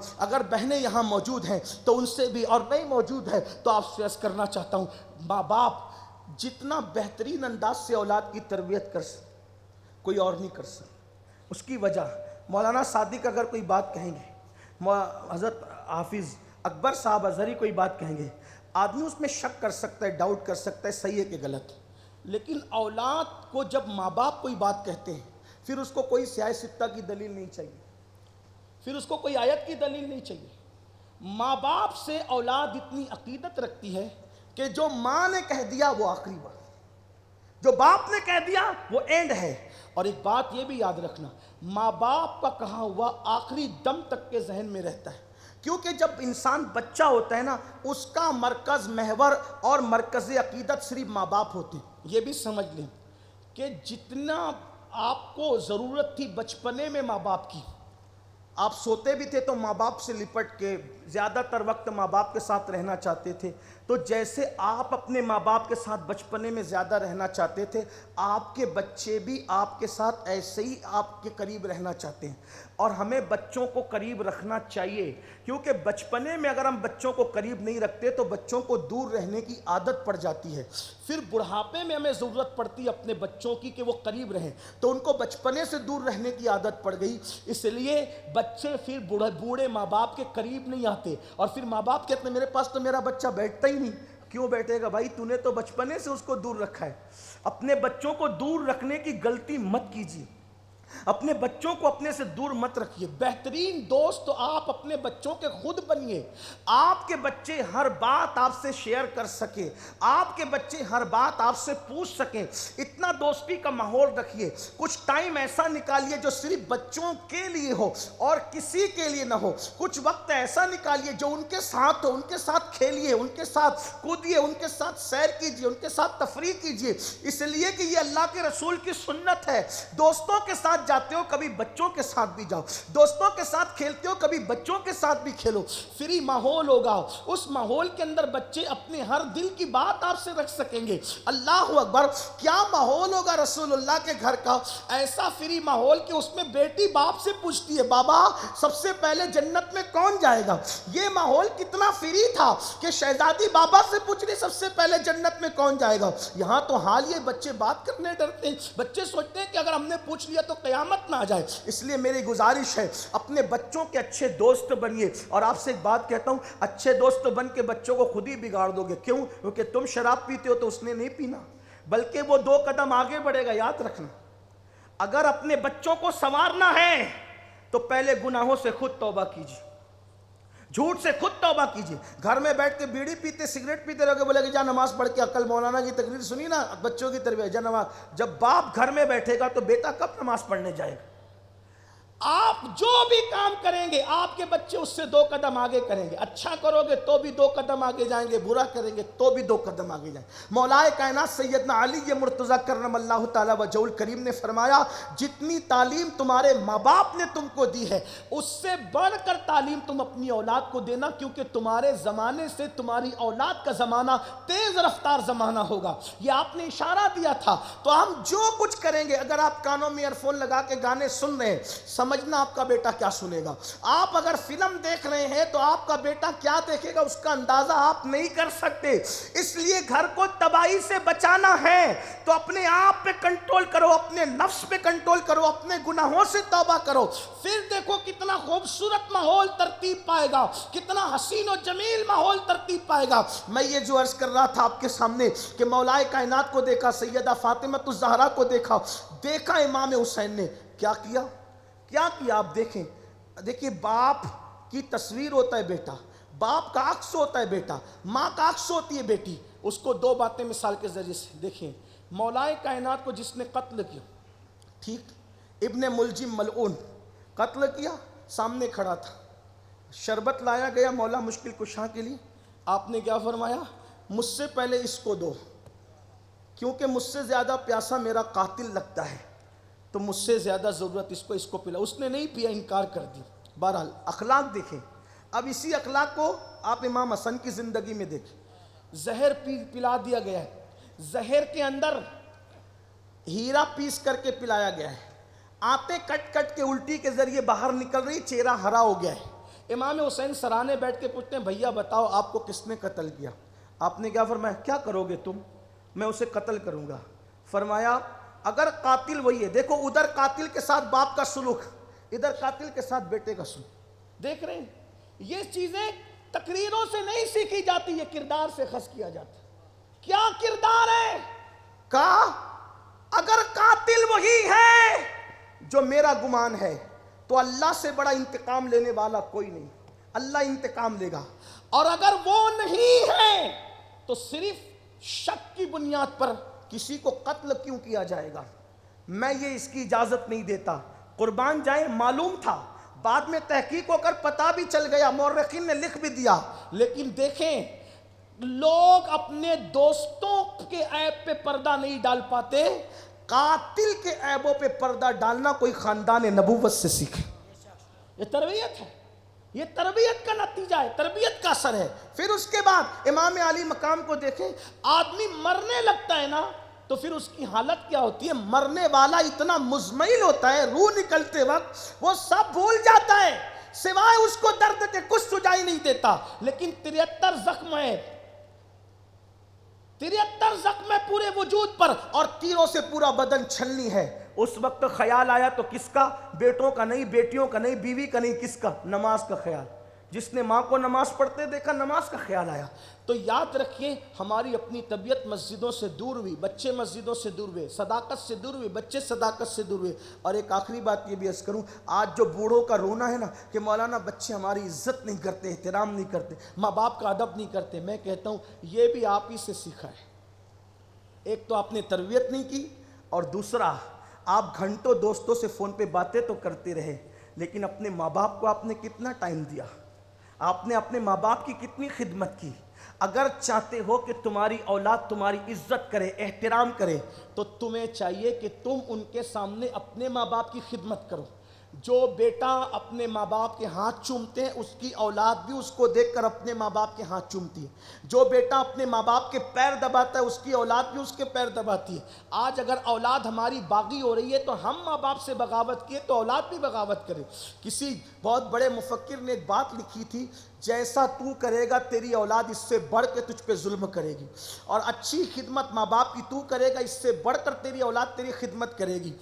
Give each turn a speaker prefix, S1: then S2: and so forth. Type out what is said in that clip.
S1: ہوں، اگر بہنیں یہاں موجود ہیں تو ان سے بھی، اور نہیں موجود ہے تو آپ سے عرض کرنا چاہتا ہوں، ماں باپ جتنا بہترین انداز سے اولاد کی تربیت کر سکتے کوئی اور نہیں کر سکتا۔ اس کی وجہ مولانا صادق اگر کوئی بات کہیں گے، حضرت حافظ اکبر صاحب ازہری کوئی بات کہیں گے، آدمی اس میں شک کر سکتا ہے، ڈاؤٹ کر سکتا ہے صحیح ہے کہ غلط۔ لیکن اولاد کو جب ماں باپ کوئی بات کہتے ہیں، پھر اس کو کوئی سیاہ ستہ کی دلیل نہیں چاہیے، پھر اس کو کوئی آیت کی دلیل نہیں چاہیے۔ ماں باپ سے اولاد اتنی عقیدت رکھتی ہے کہ جو ماں نے کہہ دیا وہ آخری بات، جو باپ نے کہہ دیا وہ اینڈ ہے۔ اور ایک بات یہ بھی یاد رکھنا، ماں باپ کا کہا ہوا آخری دم تک کے ذہن میں رہتا ہے، کیونکہ جب انسان بچہ ہوتا ہے نا، اس کا مرکز، محور اور مرکز عقیدت صرف ماں باپ ہوتے ہیں۔ یہ بھی سمجھ لیں کہ جتنا آپ کو ضرورت تھی بچپنے میں ماں باپ کی، آپ سوتے بھی تھے تو ماں باپ سے لپٹ کے زیادہ تر وقت ماں باپ کے ساتھ رہنا چاہتے تھے، تو جیسے آپ اپنے ماں باپ کے ساتھ بچپنے میں زیادہ رہنا چاہتے تھے، آپ کے بچے بھی آپ کے ساتھ ایسے ہی آپ کے قریب رہنا چاہتے ہیں۔ اور ہمیں بچوں کو قریب رکھنا چاہیے، کیونکہ بچپنے میں اگر ہم بچوں کو قریب نہیں رکھتے تو بچوں کو دور رہنے کی عادت پڑ جاتی ہے، پھر بڑھاپے میں ہمیں ضرورت پڑتی ہے اپنے بچوں کی کہ وہ قریب رہیں، تو ان کو بچپنے سے دور رہنے کی عادت پڑ گئی، اس لیے بچے پھر بوڑھے ماں باپ کے قریب نہیں آتے، اور پھر ماں باپ کہتے ہیں میرے پاس تو میرا بچہ بیٹھتا ہی نہیں۔ کیوں بیٹھے گا بھائی؟ تو نے تو بچپنے سے اس کو دور رکھا ہے۔ اپنے بچوں کو دور رکھنے کی غلطی مت کیجیے، اپنے بچوں کو اپنے سے دور مت رکھیے۔ بہترین دوست تو آپ اپنے بچوں کے خود بنیے، آپ کے بچے ہر بات آپ سے شیئر کر سکیں، آپ کے بچے ہر بات آپ سے پوچھ سکیں، اتنا دوستی کا ماحول رکھیے۔ کچھ ٹائم ایسا نکالیے جو صرف بچوں کے لیے ہو اور کسی کے لیے نہ ہو، کچھ وقت ایسا نکالیے جو ان کے ساتھ ہو، ان کے ساتھ کھیلیے، ان کے ساتھ کودیے، ان کے ساتھ سیر کیجیے، ان کے ساتھ تفریح کیجیے، اس لیے کہ یہ اللہ کے رسول کی سنت ہے۔ دوستوں کے ساتھ جاتے ہو کبھی بچوں کے ساتھ بھی جاؤ، دوستوں کے ساتھ کھیلتے ہو کبھی بچوں کے ساتھ بھی کھیلو، فری ماحول ہوگا، اس ماحول کے اندر بچے اپنے ہر دل کی بات آپ سے رکھ سکیں گے۔ اللہ اکبر، کیا ماحول ہوگا رسول اللہ کے گھر کا، ایسا فری ماحول کہ اس میں بیٹی باپ سے پوچھتی ہے بابا سب سے پہلے جنت میں کون جائے گا۔ یہ ماحول کتنا فری تھا کہ شہزادی بابا سے پوچھ رہی سب سے پہلے جنت میں کون جائے گا۔ یہاں تو حال یہ بچے بات کرنے ڈرتے ہیں، بچے سوچتے ہیں کہ اگر ہم نے پوچھ لیا تو قیامت نہ آ جائے۔ اس لیے میری گزارش ہے اپنے بچوں کے اچھے دوست بنیے، اور آپ سے ایک بات کہتا ہوں، اچھے دوست بن کے بچوں کو خود ہی بگاڑ دو گے۔ کیوں؟ کیونکہ تم شراب پیتے ہو تو اس نے نہیں پینا، بلکہ وہ 2 قدم آگے بڑھے گا۔ یاد رکھنا، اگر اپنے بچوں کو سنوارنا ہے تو پہلے گناہوں سے خود توبہ کیجیے، جھوٹ سے خود توبہ کیجیے۔ گھر میں بیٹھ کے بیڑی پیتے سگریٹ پیتے رہو گے، بولے کہ جا نماز پڑھ کے، کل مولانا کی تقریر سنی نا بچوں کی تربیت، جا نماز۔ جب باپ گھر میں بیٹھے گا تو بیٹا کب نماز پڑھنے جائے گا؟ آپ جو بھی کام کریں گے آپ کے بچے اس سے 2 قدم آگے کریں گے، اچھا کرو گے تو بھی 2 قدم آگے جائیں گے، برا کریں گے تو بھی 2 قدم آگے جائیں گے۔ مولا کائنات سیدنا علی مرتضیٰ کرم اللہ تعالی وجہہ الکریم نے فرمایا جتنی تعلیم تمہارے ماں باپ نے تم کو دی ہے اس سے بڑھ کر تعلیم تم اپنی اولاد کو دینا، کیونکہ تمہارے زمانے سے تمہاری اولاد کا زمانہ تیز رفتار زمانہ ہوگا۔ یہ آپ نے اشارہ دیا تھا، تو ہم جو کچھ کریں گے، اگر آپ کانوں میں ایئر فون لگا کے گانے سن رہے ہیں، سمجھنا آپ کا بیٹا کیا سنے گا۔ آپ اگر فلم دیکھ رہے ہیں تو آپ کا بیٹا کیا دیکھے گا اس کا اندازہ آپ نہیں کر سکتے۔ اس لیے گھر کو تباہی سے بچانا ہے تو اپنے آپ پہ کنٹرول کرو، اپنے نفس پہ کنٹرول کرو، اپنے گناہوں سے توبہ کرو، پھر دیکھو کتنا خوبصورت ماحول ترتیب پائے گا، کتنا حسین و جمیل ماحول ترتیب پائے گا۔ میں یہ جو عرض کر رہا تھا آپ کے سامنے کہ مولا کائنات کو دیکھا، سیدہ فاطمہ الزہرا کو دیکھا امام حسین نے کیا کیا آپ دیکھیں۔ دیکھیں باپ کی تصویر ہوتا ہے بیٹا، باپ کا عکس ہوتا ہے بیٹا، ماں کا عکس ہوتی ہے بیٹی۔ اس کو 2 باتیں مثال کے ذریعے سے دیکھیں۔ مولا کائنات کو جس نے قتل کیا، ٹھیک، ابن ملجم ملعون قتل کیا، سامنے کھڑا تھا، شربت لایا گیا مولا مشکل کشا کے لیے، آپ نے کیا فرمایا؟ مجھ سے پہلے اس کو دو، کیونکہ مجھ سے زیادہ پیاسا میرا قاتل لگتا ہے، تو مجھ سے زیادہ ضرورت اس کو پلا۔ اس نے نہیں پیا، انکار کر دی۔ بہرحال اخلاق دیکھیں۔ اب اسی اخلاق کو آپ امام حسن کی زندگی میں دیکھیں۔ زہر پلا دیا گیا ہے، زہر کے اندر ہیرا پیس کر کے پلایا گیا ہے، آنتیں کٹ کٹ کے الٹی کے ذریعے باہر نکل رہی، چہرہ ہرا ہو گیا ہے، امام حسین سرانے بیٹھ کے پوچھتے ہیں بھیا بتاؤ آپ کو کس نے قتل کیا؟ آپ نے کیا فرمایا؟ کیا کرو گے تم؟ میں اسے قتل کروں گا۔ فرمایا اگر قاتل وہی ہے، دیکھو ادھر قاتل کے ساتھ باپ کا سلوک، ادھر قاتل کے ساتھ بیٹے کا سلوک، دیکھ رہے ہیں؟ یہ چیزیں تقریروں سے نہیں سیکھی جاتی، یہ کردار سے خس کیا جاتا ہے۔ کیا کردار ہے؟ کہا اگر قاتل وہی ہے جو میرا گمان ہے تو اللہ سے بڑا انتقام لینے والا کوئی نہیں، اللہ انتقام لے گا، اور اگر وہ نہیں ہے تو صرف شک کی بنیاد پر کسی کو قتل کیوں کیا جائے گا؟ میں یہ اس کی اجازت نہیں دیتا۔ قربان جائیں، معلوم تھا، بعد میں تحقیق ہو کر پتہ بھی چل گیا، مورخین نے لکھ بھی دیا، لیکن دیکھیں لوگ اپنے دوستوں کے عیب پہ پردہ نہیں ڈال پاتے، قاتل کے عیبوں پہ پردہ ڈالنا کوئی خاندان نبوت سے سیکھے۔ یہ تربیت ہے، یہ تربیت کا نتیجہ ہے، تربیت کا اثر ہے۔ پھر اس کے بعد امام علی مقام کو دیکھیں، آدمی مرنے لگتا ہے نا تو پھر اس کی حالت کیا ہوتی ہے؟ مرنے والا اتنا مزمئل ہوتا ہے، روح نکلتے وقت وہ سب بھول جاتا ہے، سوائے اس کو درد کے کچھ سجائی نہیں دیتا۔ لیکن 73 زخم ہے، 73 زخم ہے پورے وجود پر، اور تیروں سے پورا بدن چھلنی ہے۔ اس وقت خیال آیا تو کس کا؟ بیٹوں کا نہیں، بیٹیوں کا نہیں، بیوی کا نہیں، کس کا؟ نماز کا خیال۔ جس نے ماں کو نماز پڑھتے دیکھا، نماز کا خیال آیا۔ تو یاد رکھیے ہماری اپنی طبیعت مسجدوں سے دور ہوئی، بچے مسجدوں سے دور ہوئے، صداقت سے دور ہوئے، بچے صداقت سے دور ہوئے۔ اور ایک آخری بات یہ بھی عرض کروں، آج جو بوڑھوں کا رونا ہے نا کہ مولانا بچے ہماری عزت نہیں کرتے، احترام نہیں کرتے، ماں باپ کا ادب نہیں کرتے، میں کہتا ہوں یہ بھی آپ ہی سے سیکھا ہے۔ ایک تو آپ نے تربیت نہیں کی، اور دوسرا آپ گھنٹوں دوستوں سے فون پہ باتیں تو کرتے رہے، لیکن اپنے ماں باپ کو آپ نے کتنا ٹائم دیا؟ آپ نے اپنے ماں باپ کی کتنی خدمت کی؟ اگر چاہتے ہو کہ تمہاری اولاد تمہاری عزت کرے، احترام کرے، تو تمہیں چاہیے کہ تم ان کے سامنے اپنے ماں باپ کی خدمت کرو۔ جو بیٹا اپنے ماں باپ کے ہاتھ چومتے ہیں اس کی اولاد بھی اس کو دیکھ کر اپنے ماں باپ کے ہاتھ چومتی ہے۔ جو بیٹا اپنے ماں باپ کے پیر دباتا ہے اس کی اولاد بھی اس کے پیر دباتی ہے۔ آج اگر اولاد ہماری باغی ہو رہی ہے تو ہم ماں باپ سے بغاوت کیے تو اولاد بھی بغاوت کرے۔ کسی بہت بڑے مفکر نے ایک بات لکھی تھی، جیسا تو کرے گا تیری اولاد اس سے بڑھ کے تجھ پہ ظلم کرے گی، اور اچھی خدمت ماں باپ کی تو کرے گا اس سے بڑھ کر تیری اولاد تیری خدمت کرے گی۔